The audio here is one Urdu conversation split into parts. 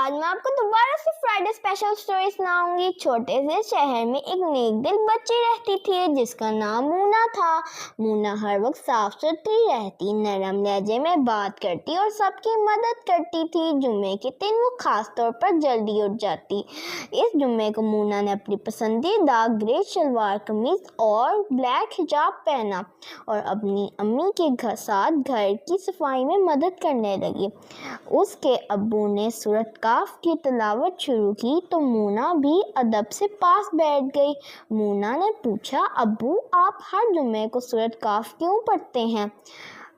آج میں آپ کو دوبارہ سے فرائیڈے اسپیشل اسٹوری سناؤں گی۔ چھوٹے سے شہر میں ایک نیک دل بچی رہتی تھی جس کا نام مونا تھا۔ مونا ہر وقت صاف ستھری رہتی، نرم لہجے میں بات کرتی اور سب کی مدد کرتی تھی۔ جمعے کے دن وہ خاص طور پر جلدی اٹھ جاتی۔ اس جمعے کو مونا نے اپنی پسندیدہ گرے شلوار قمیض اور بلیک حجاب پہنا اور اپنی امی کے ساتھ گھر کی صفائی میں مدد کرنے لگی۔ اس کے ابو نے سورۃ کہف کی تلاوت شروع کی تو مونا بھی ادب سے پاس بیٹھ گئی۔ مونا نے پوچھا، ابو آپ ہر جمعے کو سورۃ کہف کیوں پڑھتے ہیں؟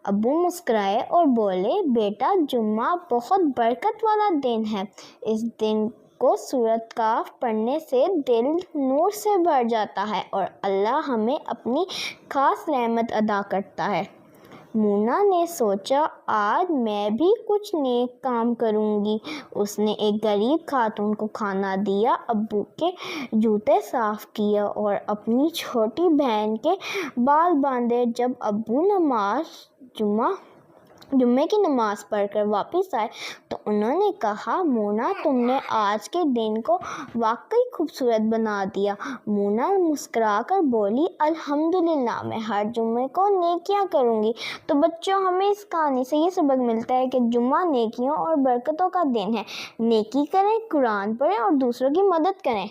ابو مسکرائے اور بولے، بیٹا جمعہ بہت برکت والا دن ہے۔ اس دن کو سورۃ کہف پڑھنے سے دل نور سے بھر جاتا ہے اور اللہ ہمیں اپنی خاص رحمت عطا کرتا ہے۔ مونا نے سوچا، آج میں بھی کچھ نیک کام کروں گی۔ اس نے ایک غریب خاتون کو کھانا دیا، ابو کے جوتے صاف کیے اور اپنی چھوٹی بہن کے بال باندھے۔ جب ابو جمعے کی نماز پڑھ کر واپس آئے تو انہوں نے کہا، مونا تم نے آج کے دن کو واقعی خوبصورت بنا دیا۔ مونا مسکرا کر بولی، الحمدللہ، میں ہر جمعے کو نیکیاں کروں گی۔ تو بچوں، ہمیں اس کہانی سے یہ سبق ملتا ہے کہ جمعہ نیکیوں اور برکتوں کا دن ہے۔ نیکی کریں، قرآن پڑھیں اور دوسروں کی مدد کریں۔